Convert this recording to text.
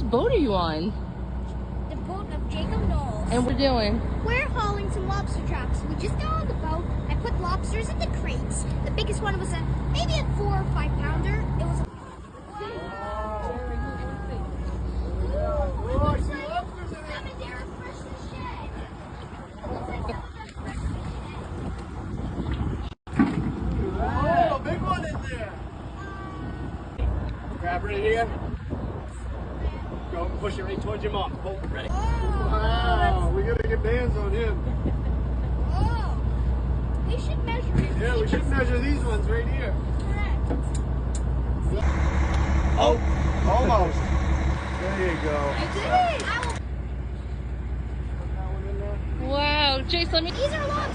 What boat are you on? The boat of Jacob Knowles. And we're doing? We're hauling some lobster traps. We just got on the boat. I put lobsters in the crates. The biggest one was maybe a 4 or 5 pounder. It was a grab right here. Go and push it right towards your mom. Hold it ready. wow, we gotta get bands on him. Oh, we should measure it. Yeah, we should measure these ones right here. Correct. Oh, almost. There you go. I did it. Wow, Jason, These are lobsters.